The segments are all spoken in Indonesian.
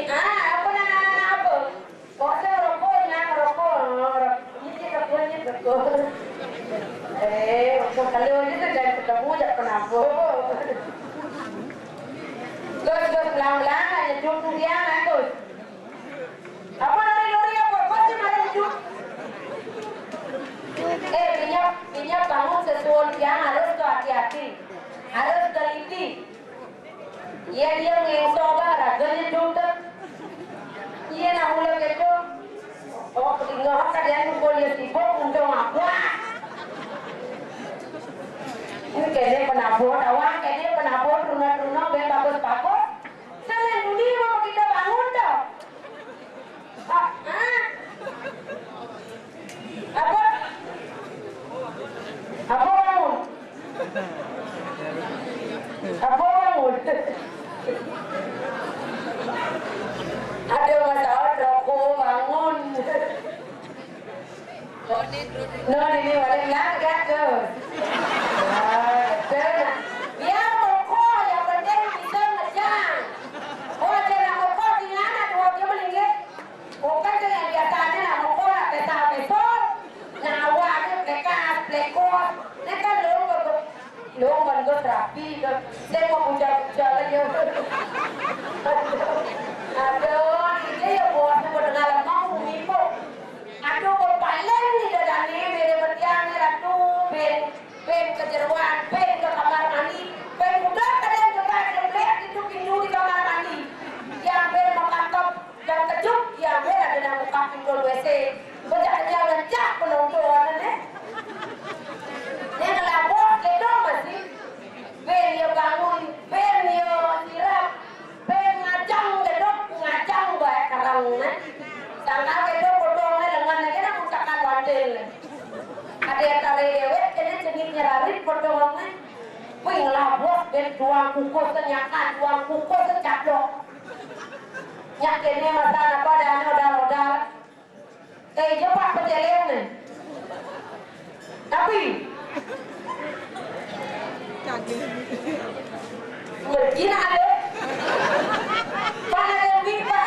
Apa apa? Kok saya rokoknya rokok. Ini rokoknya rokok. Kalau itu jangan ketemu jangan kenapa. Terus pelan-pelan aja jumpa dia terus. Apa lari apa? Pasti marah jump. Minyak bangun sesuatu yang harus hati-hati, harus teliti. Dia ngesoba raganya jumpa. Iya nak mulai gitu. Oh, tinggal kalian boleh sibuk untuk apa? Ini kayaknya penabur, awak kayaknya penabur runa-runa bagus-bagus. Selain ini mau kita bangun dah. Apa? Apa bangun? Apa bangun? Ada masalah rokok bangun. No, ini balik lagi ke. Ya rokok yang penting bisa ngejang. Oh jangan rokok di mana dua dia meninggal. Bukan yang biasanya nak rokok nak besar. Nah awak ni lekas lekot. Lekas lo mango terapi ke. Saya mau puja lagi. Aduh, ini ya buat mendengar mau mipo. Aduh, kepala ni dah ni mere betiang ni ratu pen kejeruan, pen ke kamar mandi, pen muda kadang juga lihat itu pintu di kamar mandi. Yang pen makap dan kejuk, yang pen ada dalam muka pintu WC. Berjalan cak penonton ni. Dia ngelapor gitu masih. Pen dia bangun, pen dia sirap, pen ngacang buat karang ni. Sangka itu potongnya dengan negara menggunakan wadil. Ada yang tarik dewek, jadi jenis nyerarit potongnya. Wih ngelabot dan tuang kukus senyakan, tuang kukus secadok. Nyakinnya masalah apa dan modal-modal. Cepat perjalanan ni. Tapi begini ada. Mana yang bisa?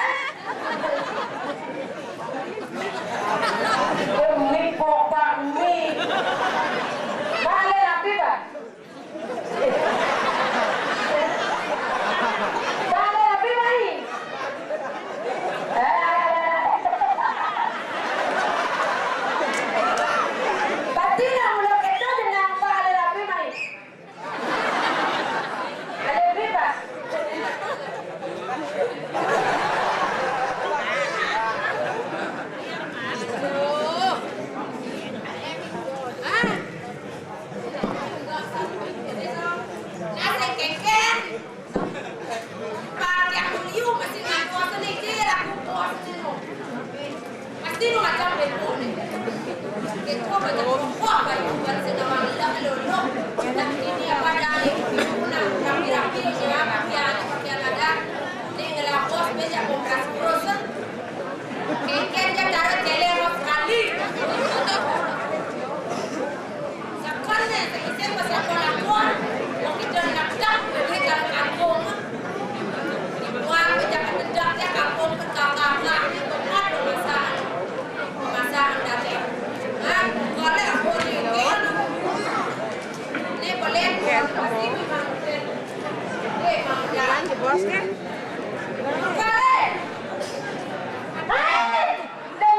Demi pokok mie. Mana api pak? Mana api mai? Pasti nak mula kita dengan pak ada api mai. Ada api pak? Pasti lu macam betul. Kita macam apa yang berarti nama Allah lolo. Dan ini apa dari guna rapi-rapi ya pakaian ada. Dengan lapos meja kompres proses. Kekenya cara telemos kali. Sekarang kita pasal kolakon. Kita nak berikan kampung. Wah, jangan tendaknya kampung ke kakak. Jalan ke bos kan? Dan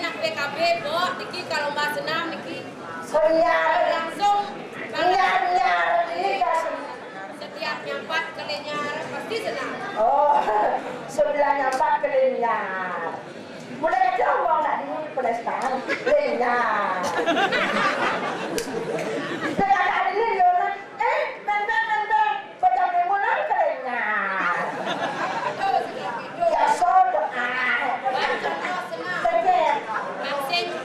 nak PKB, Bo, niki kalau Mbak senam niki Senyar, langsung nyar ini kasih. setiap nyampat kali nyar pasti senam. Oh, sebelahnya 4 kelinyar. Mulai aja uang nak di Palestina, kelinyar. Sekarang ini dia orang, benteng, macam ni mulai kelinyar. Itu setiap itu. Ya sodo Langsung senam. Betul.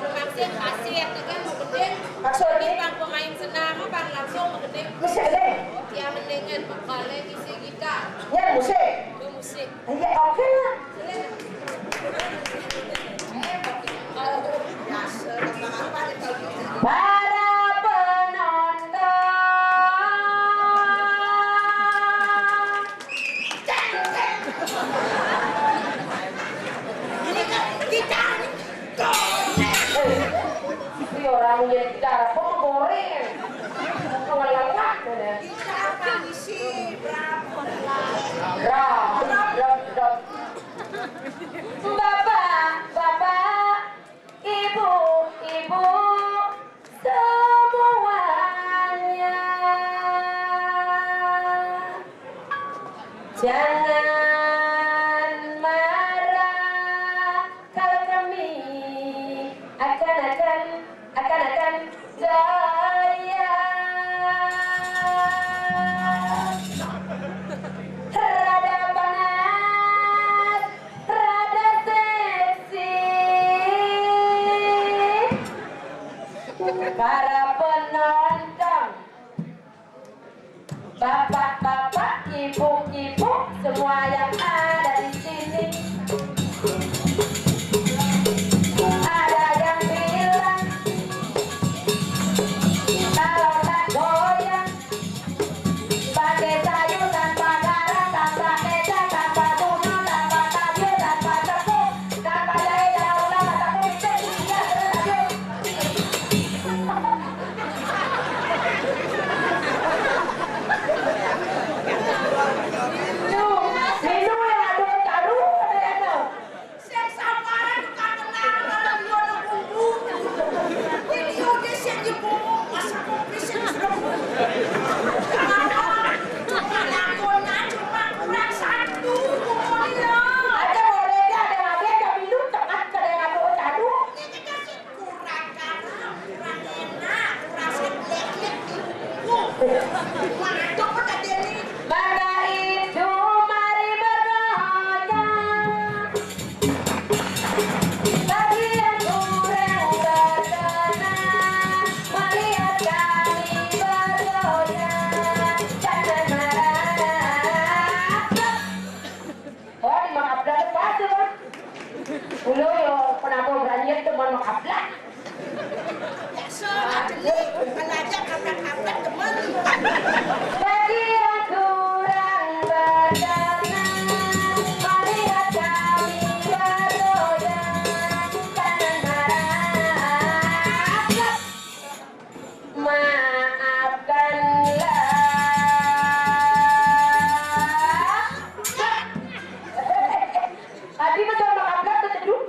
Mangsing pasir dengan mau gede. Maksudnya? Ini bang pemain senam, bang langsung mau gede. Mesti ni, Yang mendingan bakalnya isi gitar, ni musik. bermusik. Ya okey lah. Para penonton, ini orang yang bicara goreng, pengelawak mana? Bapak, ibu, semuanya. Jangan marah kalau kami akan jaya. Rada panas, rada seksi. Para penonton, bapak-bapak, ibu-ibu, semua yang ada di sini. Ada yang bilang kalau tak goyang pakai sayur tanpa garam, tanpa kecap, tanpa tuna, tanpa tahu, tanpa tepung, tanpa jahe, daun, tanpa kunyit, ya lanjut. Sinu yang ada taruh ada yang tahu. Ada boleh ada lagi ada minum tepat ada yang ada taruh. Maka itu mari bergoyang bagi yang kurang berkenan melihat kami bergoyang jangan marah. Oh di makabla itu pasti bang. Ulu yo kenapa berani teman makabla? Bagi yang kurang berkenan melihat kami bergoyang jangan marah. Maafkanlah. Adi betul makabla terseduh.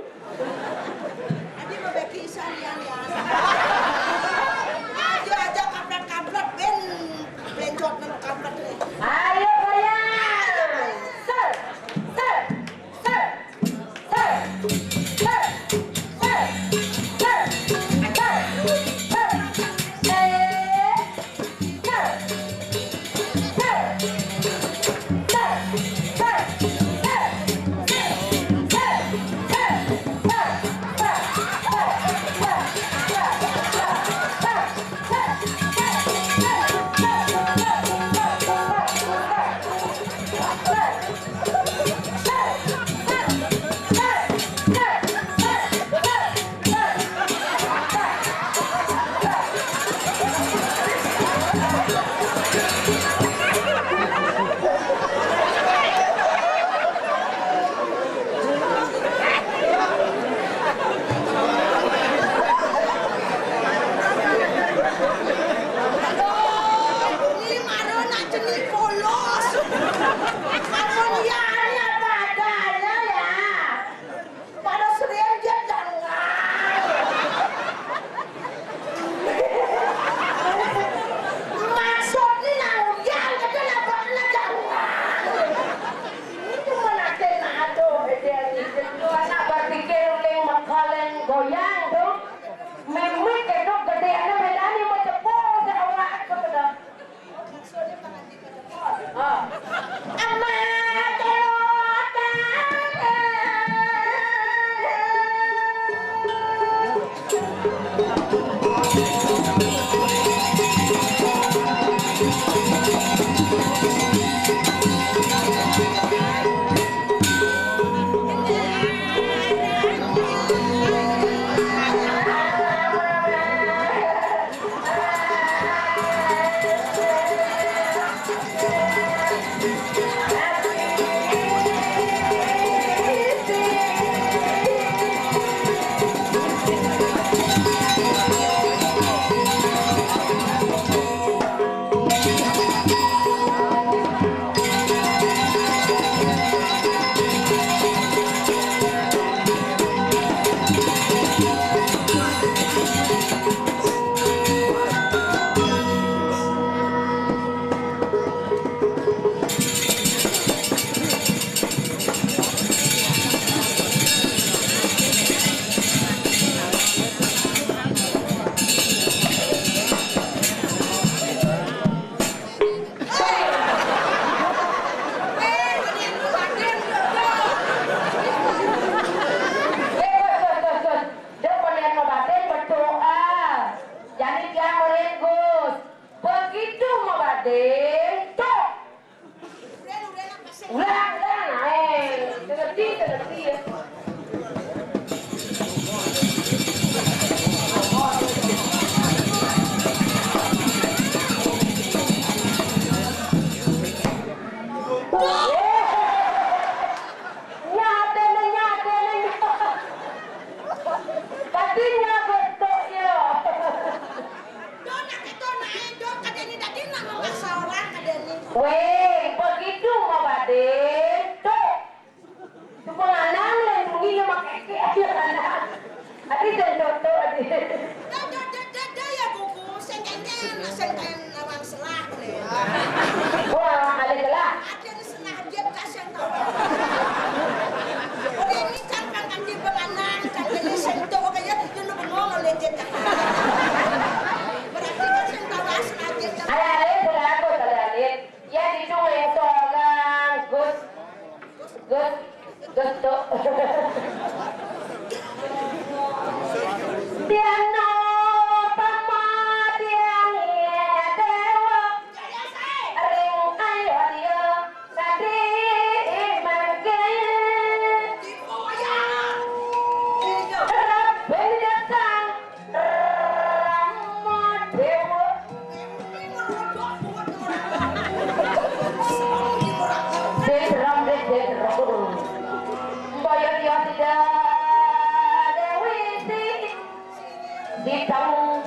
ya kuku senten awang selah le. Wah, ada gelah. Ada di selah dia kasih tahu. Oh ini kan di penganan kan jadi sentuh kayak itu lu bengong oleh dia. Berarti kan sentuh asal dia. Ada berlaku terlihat. Ya dicuri seorang Gus tuh. Tiano pamadiang dewa ring ayo dia sadi mangke rabbel datang ramo dewa dedram bayar dia tidak dewi di tamu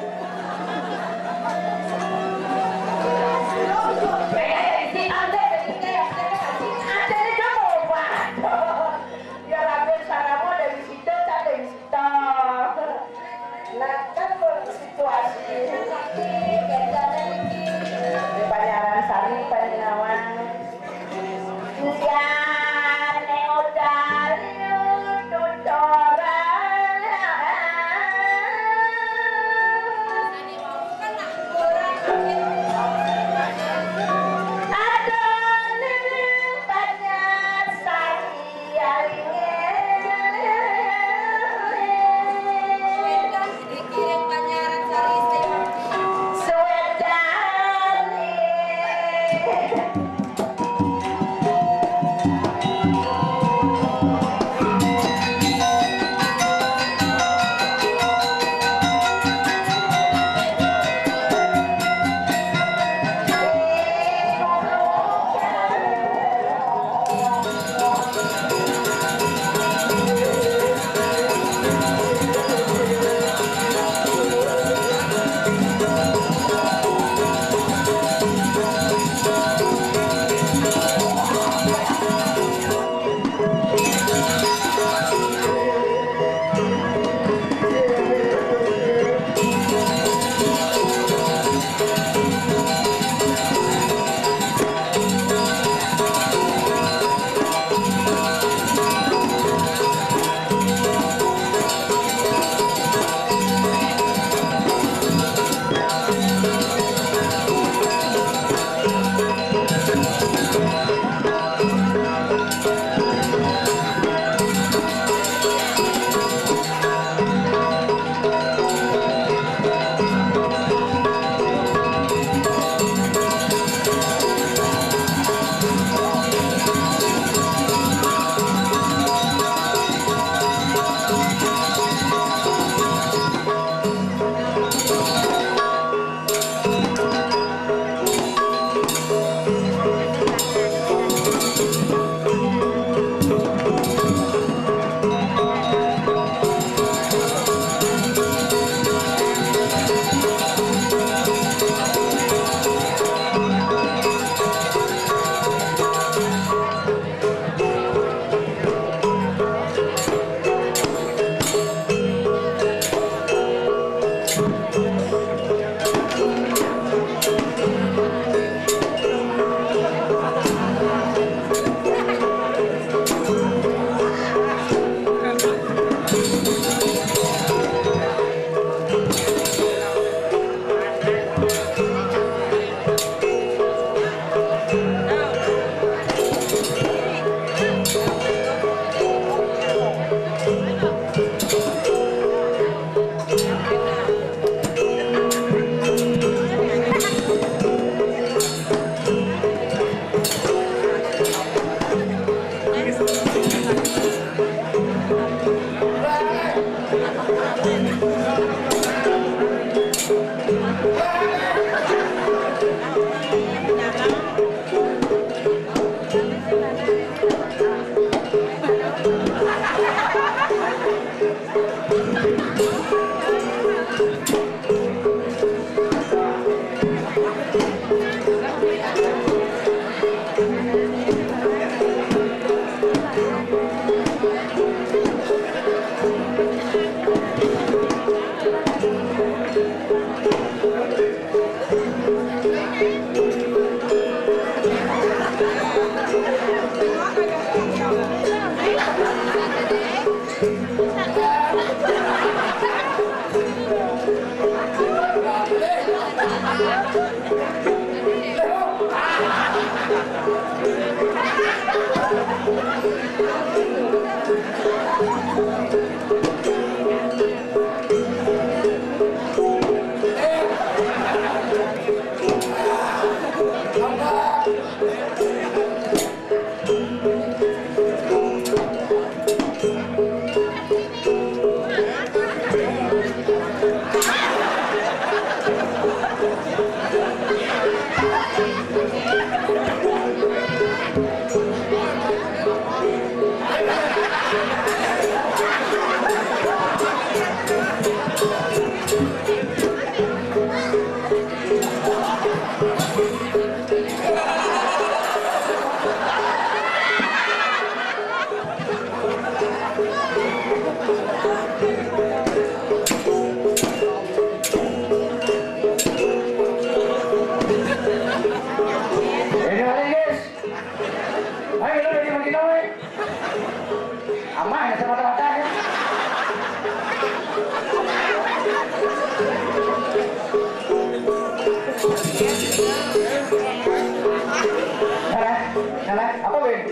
Sana, apa Ben?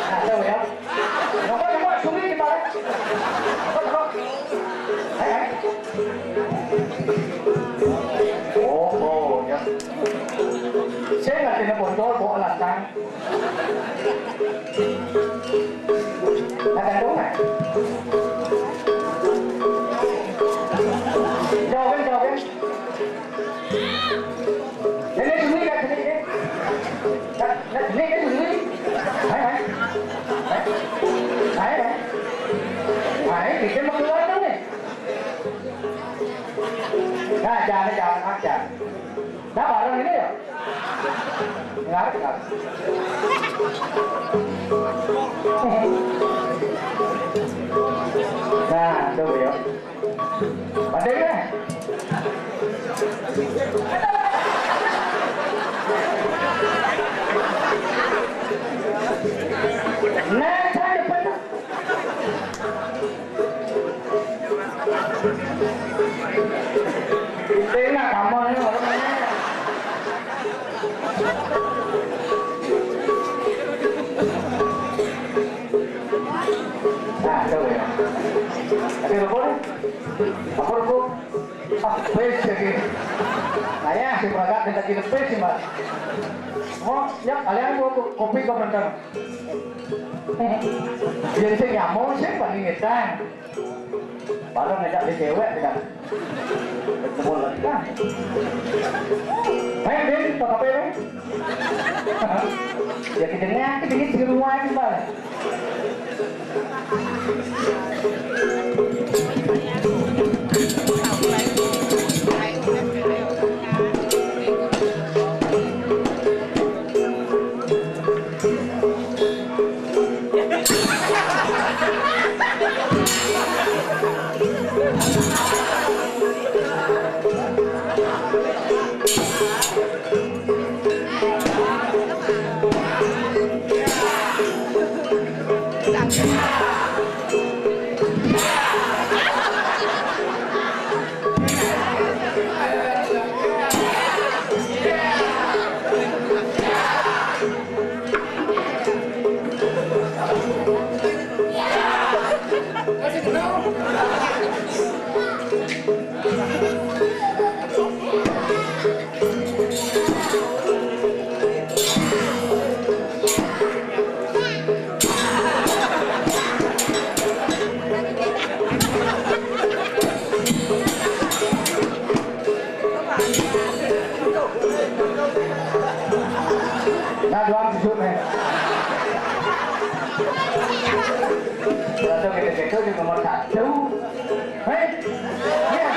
Nah, tahu ya. Nomor suri gimana? Apa? Hai. Oh, ya. Saya nggak kena botol, bawa latang. Ada dong nggak? Jawabin. Ini suri nggak sini? Ini kan suri. Hai, bikin mengeluar dong nih. Nah, jangan. Nah, barang ini ya. Enggak. Nah, tuh ya. Padahal nah, saya depan tuh. Ini kamu ini orangnya. Nah, coba ya. Tapi apa? Pes lagi. Nah ya, si Pragat minta kita pes sih, Mbak. Oh, ya kalian mau kopi kau berangkat. Jadi saya nyamun sih paling ngetan. Baru ngajak di cewek tidak. Ketemu lagi kan. Ben, tak apa ya? Ya kita dingin di rumah ini, Mbak. Nah, doang susutnya. Kalau kita di nomor 1. Hei, ya.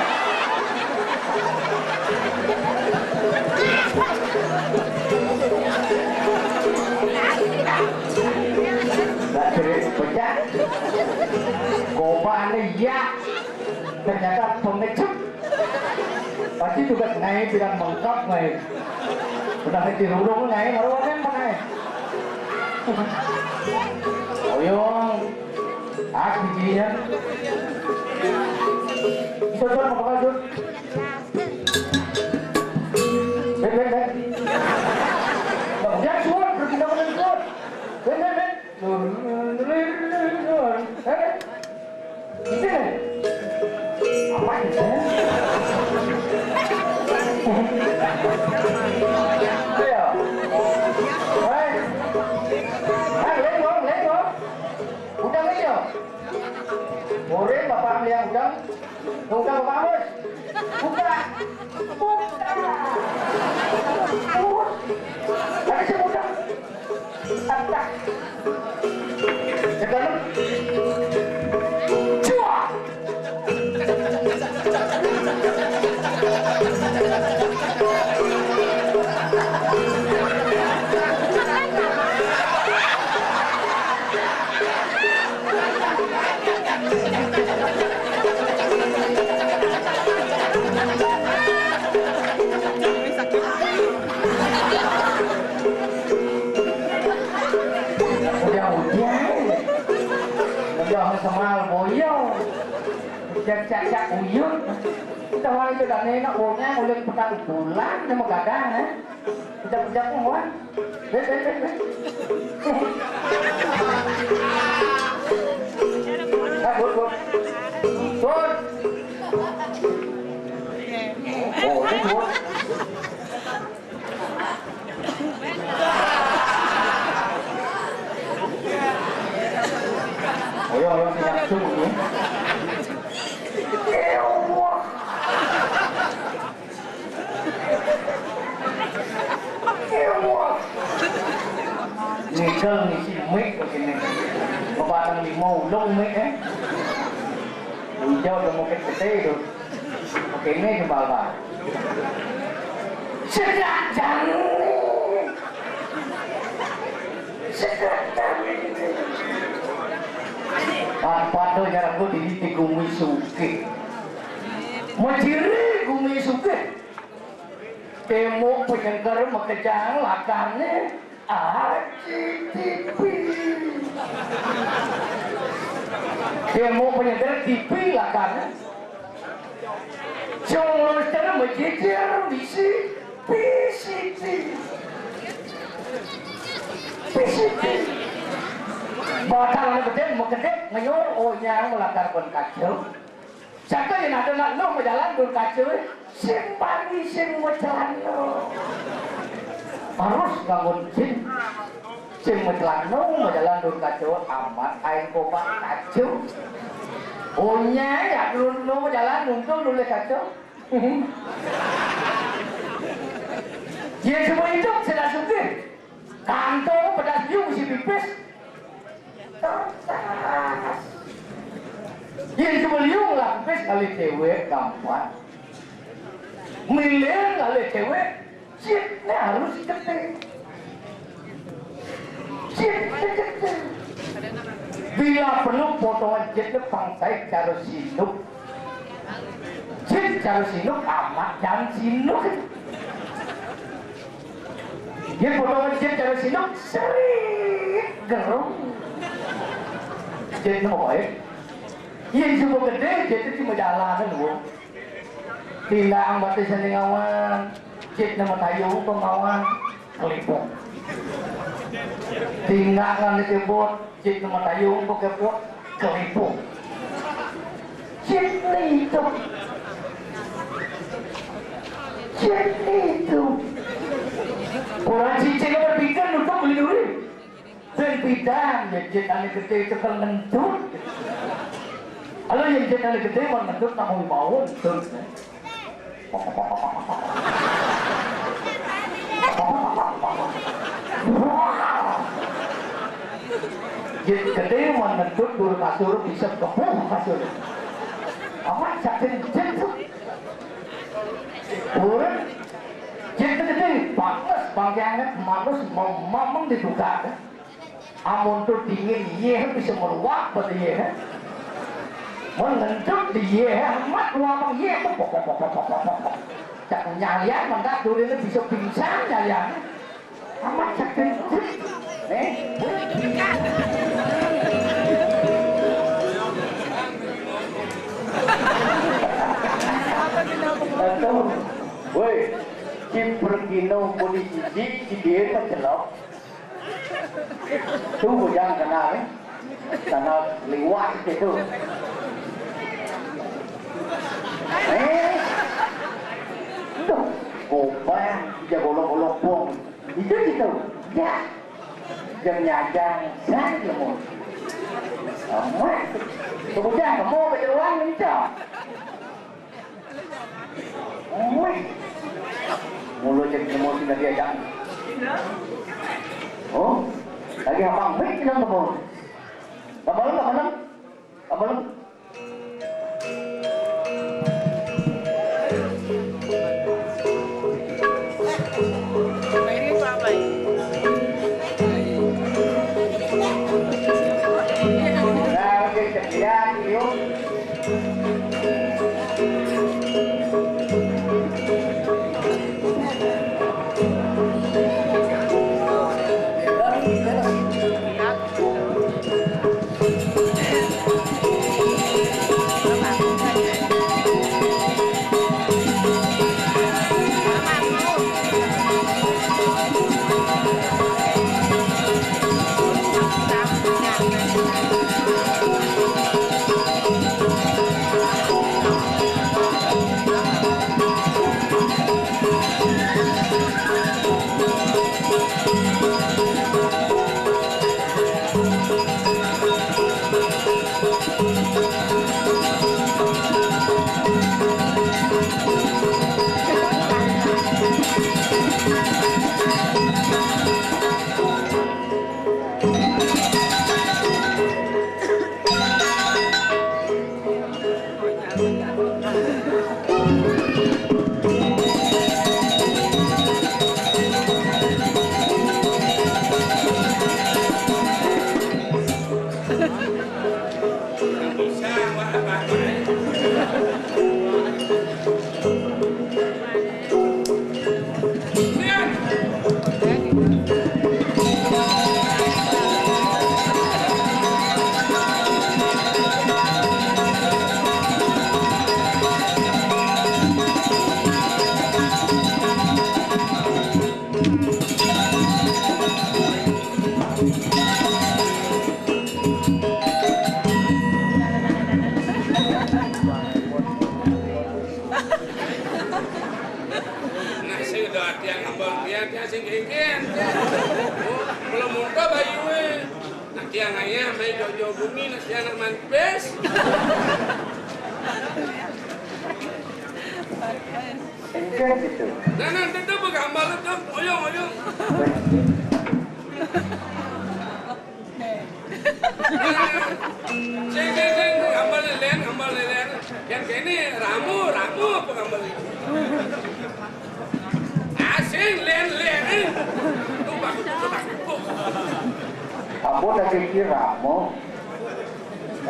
Nggak sering pecah. Kopaannya ya. Ternyata pengecut. Pasti juga naik bilang mengkap naik. Udah dirurung naik, maruannya mana naik? Oyong, giginya. Sudah mau apa tuh? Ben. Jangan suar, pergi dalam suar. Ben. Ini. Apa ini? Murid bapak yang udang bapak bos. Buka. Tapi saya udang. Tak. Sekarang. Cua. Semal boyong, cak uyun, kita hari itu dan nenek bonya mulai petang bulan, dia mau gadang, Pejak-pejak semua. Bud. Oh, ini Bud. Oh, yo, siap sungguh. Người cơ người chỉ mít của cái này có ba thằng bị màu lông mít ấy mình cho được một cái tê được một cái này cho vào sẽ là chẳng Pan tu cara aku di Gumisuke. Majiri Gumisuke. Temo penyengkar makejang lakannya ACTV. Temo penyengkar TV lakannya. Jangan sekarang majijir bisi PCT. Bahkan orang betul mengendek ngayor ohnya melakukan kacau. Siapa yang ada nak lo berjalan dur kacau, simpani semua jalan lo. Harus bangun semua jalan lo berjalan dur kacau amat air kopak kacau. Ohnya ya dulu lo berjalan untuk dulu kacau. Ya semua itu sudah suka. Kantong pedas you mesti pipis. Yang sebelum lah pipis kali cewek gampang. Miliar kali cewek, jetnya harus gede. Jet. Bila perlu potongan jetnya pangsai cara sinuk. Jet cara sinuk amat jangan sinuk. Dia potongan jet cara sinuk sering gerung. Jet nama baik. Yang semua gede jet itu cuma jalan kan bu. Tilang batas sendiri awan. Jet nama tayung pengawan kelipung. Tinggalkan di kebot jet nama tayung kebot kelipung. Jet itu. Orang cincin berpikir untuk beli duit. Dan bidang yang jenali gede itu kan ngentut. Kalau yang jenali gede mau ngentut tak mau ngentut. Jet gede mau ngentut dulu kasur bisa kepuh kasur. Amat sakit jentuk. Orang jadi panas bagiannya manus memang dibuka. Amun tu dingin ye bisa meluap pada ye. Mengentuk di ye amat luap ye tu pok. Cak nyalian mendak dulu ini bisa pingsan nyalian. Amat sakit. Woi, Kim berkino polisi di dia tercelok. Tunggu jangan karena lewat itu. Tuh, gopang, dia golok-golok pun. Itu. Ya, jangan saya mau. Amat, kemudian kamu berjalan itu. Mulut jadi emosi dari ajang. Oh, lagi abang baik bilang kamu. Kamu. Nah, oke, sekian, yuk.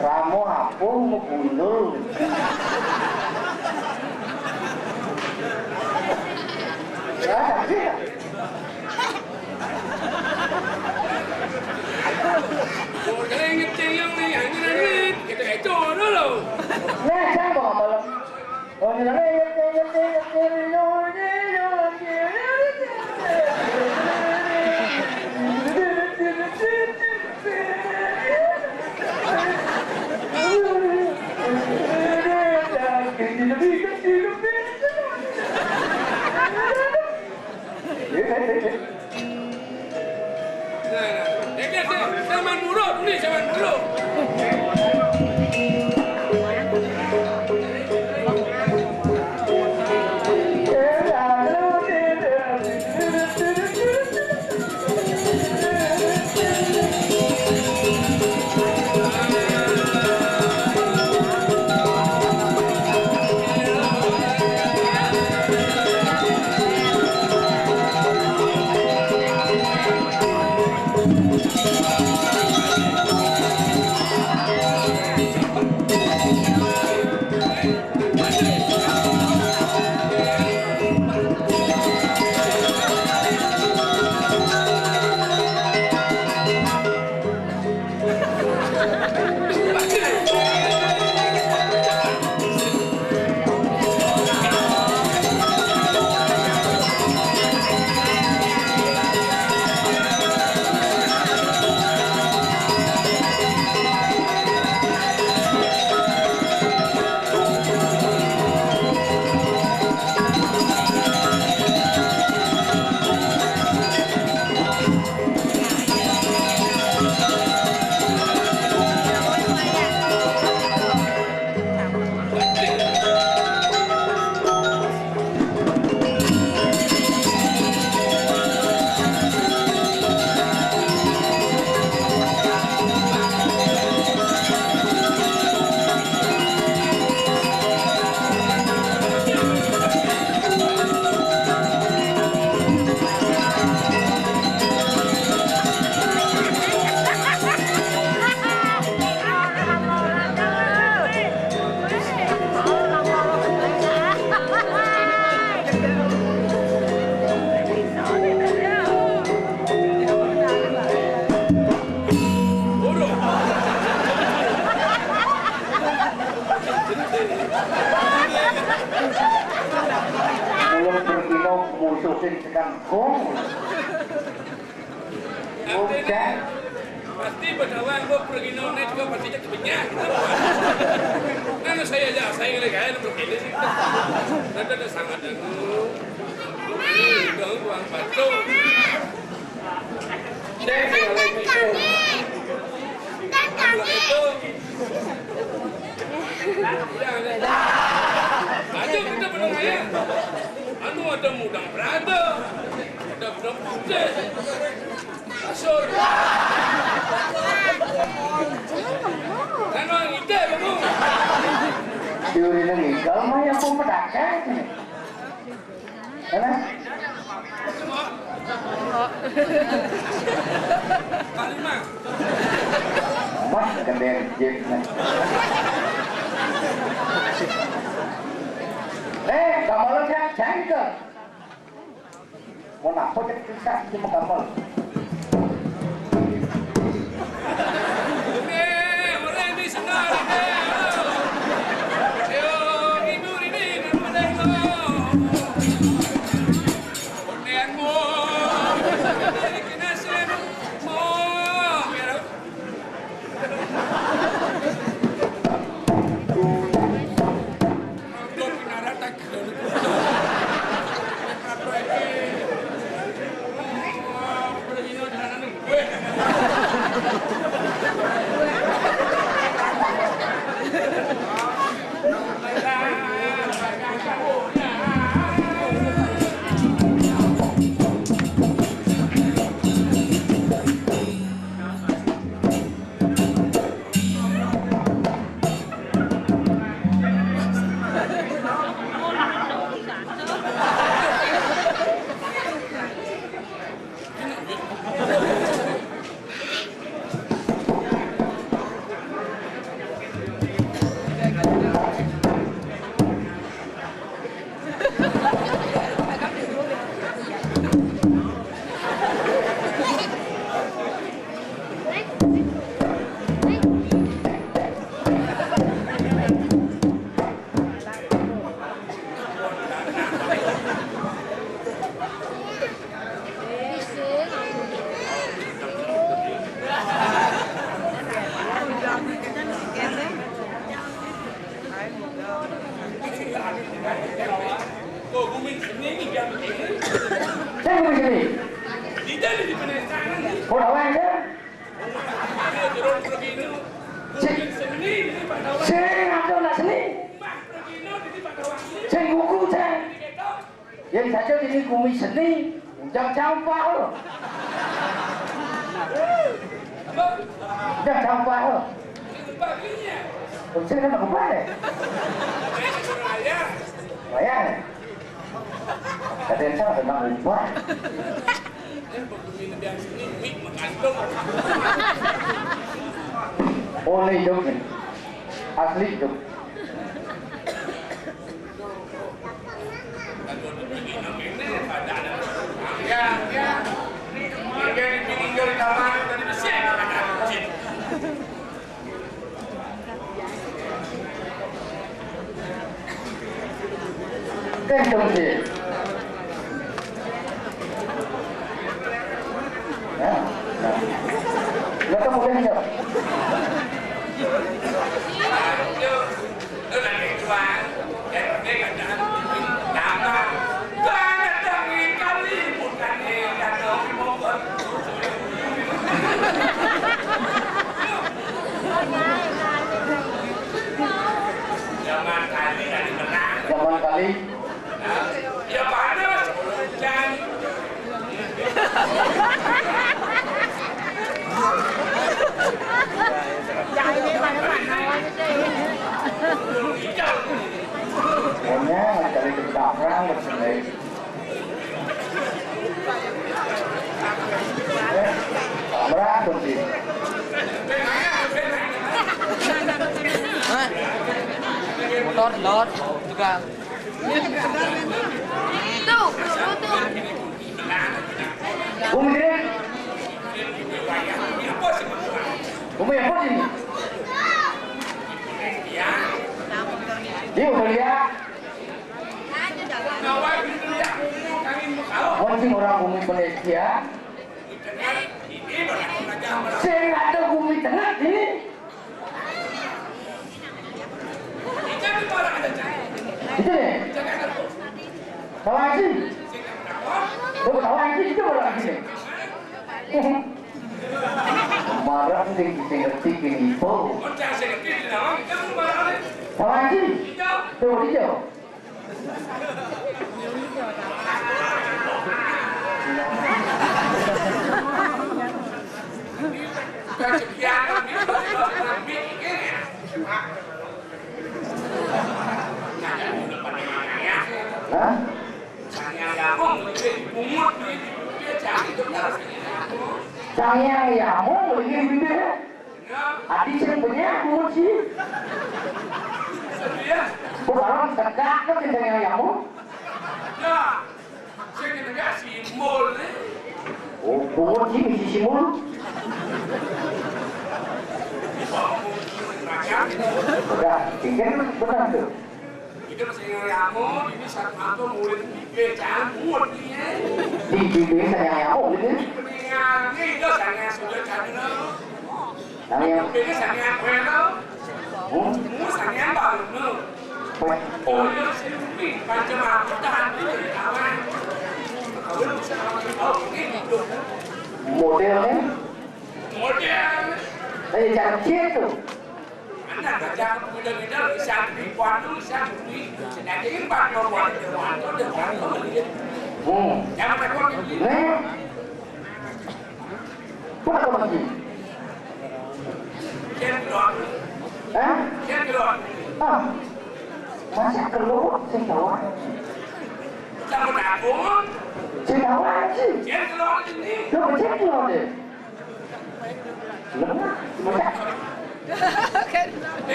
Ramo apung mebundul. Ya, sih. Kalau ingetin yang nih, anjir kita itu dulu. Nah, saya mau malam. Oh, zaman dulu nih, zaman dulu. Pasti berdawang gue pergi nongnet gue pasti jadi banyak. Karena saya aja, saya ngelegaya untuk ini sih. Ada sangat dulu. Itu uang batu. Dan kami. Itu. Aja kita berdaya. Anu ada mudang berada. Ada mudang putih. Asur. Kan orang ide kamu. Duri lagi, kalau mah yang pun pedakkan. Mana? Kalima. Wah, keren jeep nih. Kamu lihat jengkel. Mau nak jadi kisah cuma kamu. Orang di sana ni. Yo, ibu ini nama dia. Orang mo. Kinasen mo. Untuk pinaratak. Oh, bumi sini jam ini. Saya mau sini. Di dalam di mana sana ni? Mau awak je? Dia turun pergi ni. Bumi sini di pada awak. Saya ada nak sini. Mak pergi ni di pada awak. Saya gugu saya. Yang saja ini kumi seni. Jangan campur. Apa? Jangan campur. Itu baginya. Saya nak buat deh. Saya suruh ayah. Bayar. Kadang saya nak buat. Dia bumi ni biar sini mik mengandung. Oleh hidup ni. Asli hidup. Kalau pergi nak ini pada ada. Ya, ya. Dia di pinggir kamar tadi bersih ada kucing. Tengok je. Ya. Lepas boleh ni. Zaman kali dari menang. Zaman kali. Ya panas. Dan Pokoknya kali kita perang bersendiri. Perang bersendiri. Motor lot juga. Tuh. Bumi dia. Bumi apa ini? Dia melihat. Mungkin orang bumi Malaysia. Saya ada bumi tengah ini. Itu ni. Kawan haji. Kawan haji itu orang haji. Marah ni kita ngerti kini po. Kawan haji. Tu dia. Hah? Sayang kamu lebih pungut dia cari itu kan Sayang yamu lagi bide. Adi saya punya pungut sih. Sebenarnya Bukan tegak ke sayang yamu. ya saya kena kasih simbol nih. Oh, pungut sih misi simul. Udah, tinggal benar tuh. Itu sayang kamu ini satu atau murid tiga campur dia. Di bibir sayang yamu gitu. Keningan ini itu sayang sudah cari lo. Sayang. Ini sayang kue lo. Mu sayang baru lo. Oh, Macam apa tahan dulu kawan. Kau bisa kalau ini hidup modelnya. model. Dari cara kecil tuh. Anak kerja muda-muda bisa ribuan tuh bisa beli. Sedangkan pak nomor dewan tuh beli. Jangan rekor ini. Nih. Apa lagi? Kendor, Hah? kendor. Ah. Masa keluar saya tahu. Jangan takut. Saya tahu aja. Kendor ini. Lo baca keluar deh. Lemah, baca.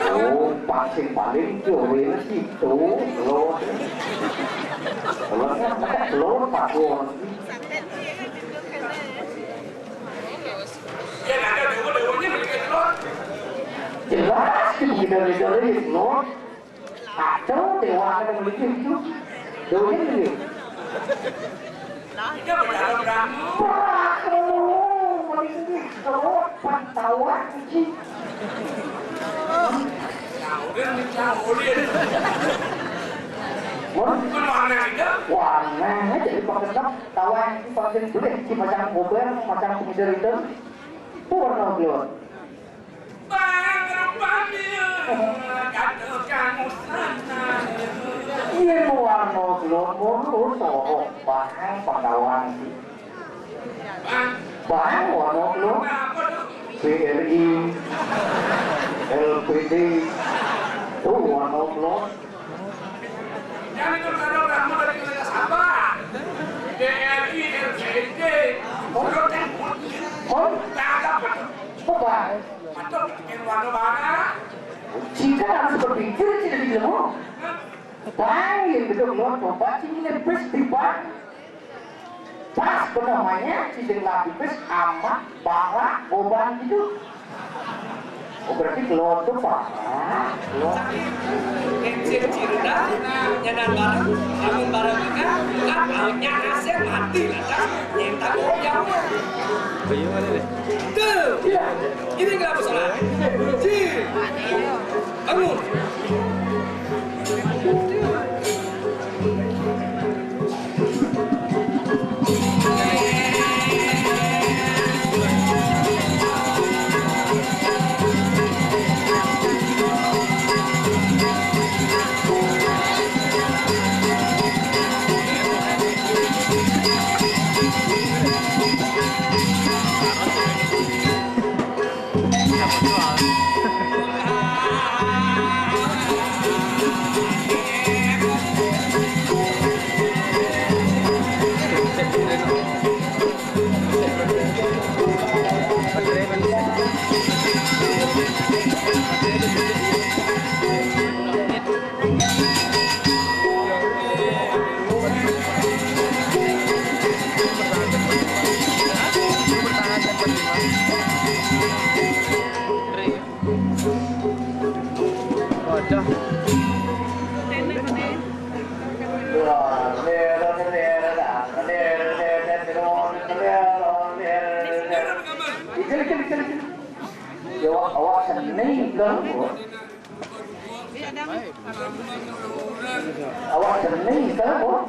Oh, paling curi itu lo. Kalau nggak lo takut. Ya ada dua-duanya beli kendor. Jelas kita lihat lo. Atau dewa yang memiliki itu. Dewa ini. Dia berdalam ramu. Pantauan sih. Udah mencaurin. Mana itu? Warna jadi pakai tawan itu pakai boleh si macam mobil macam komputer itu. Warna keluar. Bang Rupamil, kata kamu sana. Iya warna keluar mulu soal bahan pantauan sih. Bang, Bahan warna keluar. apa tuh? BRI, LPD, tuh warna keluar. Jangan itu kado kamu dari kerja Sabah. DRI, LCD, protek putih. Oh, Kagak betul. apa? Betul, bikin warna mana? Jika harus berpikir tidak dijemur. Bang, yang betul keluar coba sini lepes di bang. Pas namanya sidang lapis amat parah boban gitu. Oh berarti keluar tuh parah. Keluar. Kecil cirda, nyadan barang, bangun barang kan, lautnya nasi mati lah kan, yang tanggung jawab. Tuh, ini kenapa salah? Cil, bangun. Awak seneng dong. Awak seneng dong.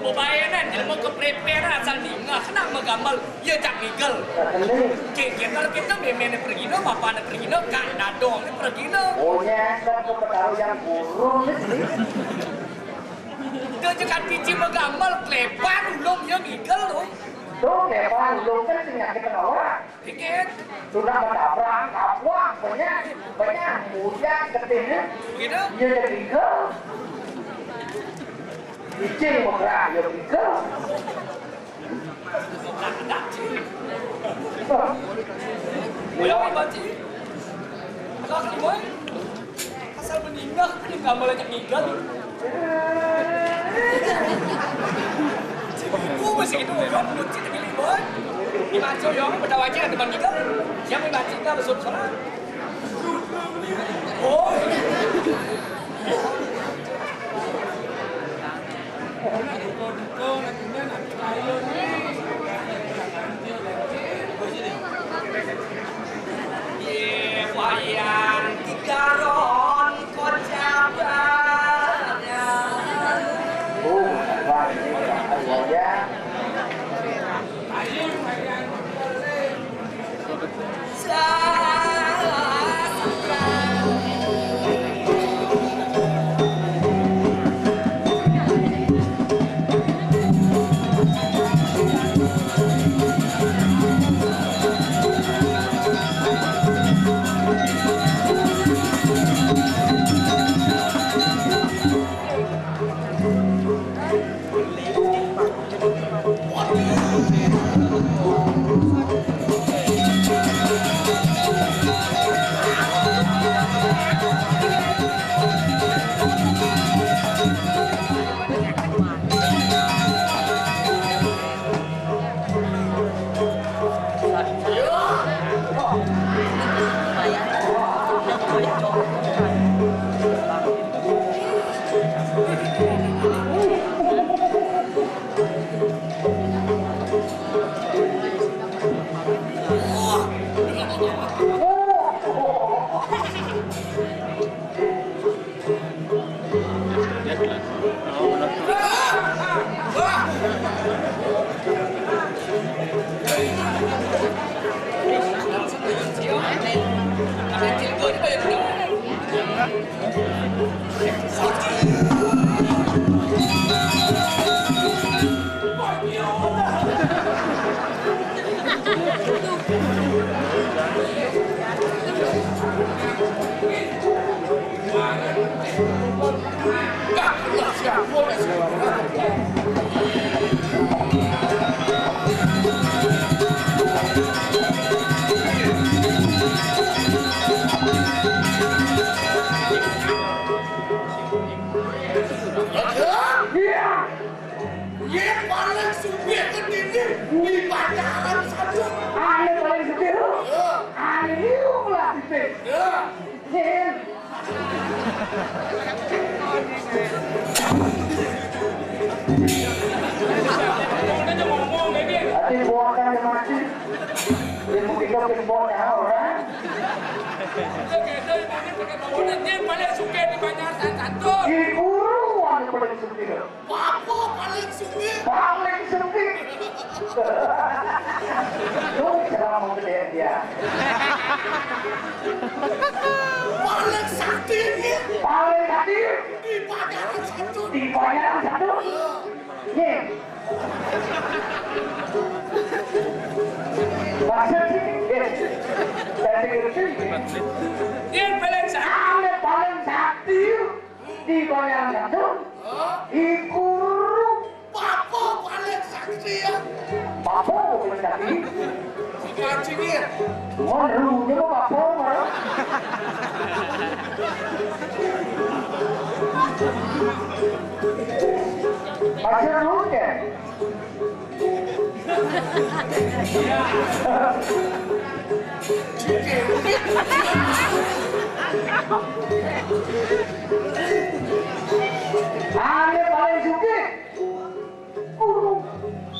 Bebayanan, jadi mau kepreperan asal ningah, kena megambar, ya cak nigel. Kita kita memang pergi no, bapak pergi no, kak dadong pergi no. Punya kan ke petaruh yang burung nih. Dia jangan biji megambar, klepan ulung yang nigel loh. Tuh lepas ulung kan penyakit orang. Dikit, Sudah bertabrak, kapwak, banyak muda ketemu. begitu. Dia jadi ke. Icing bergerak, dia ke. Ada sih. Boleh baca. Kalau kelima, asal meninggal, gambar yang nigel. Masih itu orang kunci tapi libur. Dibaca yang pada wajib ada teman kita. Yang membaca kita besok sana. Oh. Ye, wayang tiga ron kocapannya. Wah, ini ya.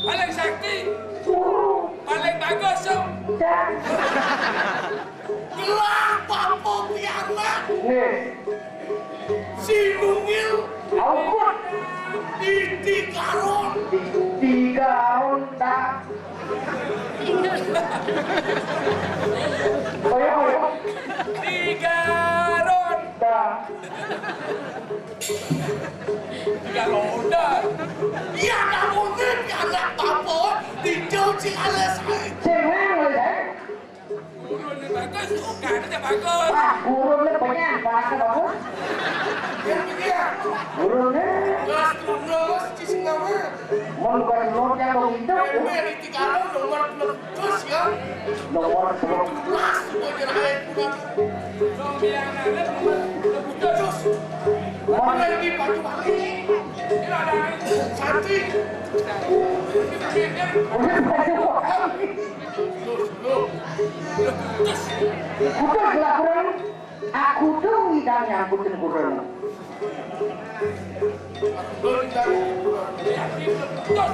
Paling sakti, paling bagus. Gelar Papo Piala. Si Nungil. Di Karon. tiga ronda. Ayo. 3 ronda. 3 ronda. Ya mungkin anak apa dicuci alasan. Cewekเลย Urun ni bagus, bukan aja bagus. Pak, urunnya banyak, bahasa bagus. Yang dia. Urunnya, Gas tulus di Singapura. mau bukan nomornya mau hidup. Ini 3 ronda nomor terus ya. Nomor 10. Las bojerain bukan. So biang ada Terus. Mana lagi baju balik? Kira ada Cantik. Udah baju kami. Bukan laporan. Aku tuh tidak nyangkutin kurang. Belum jadi. Terus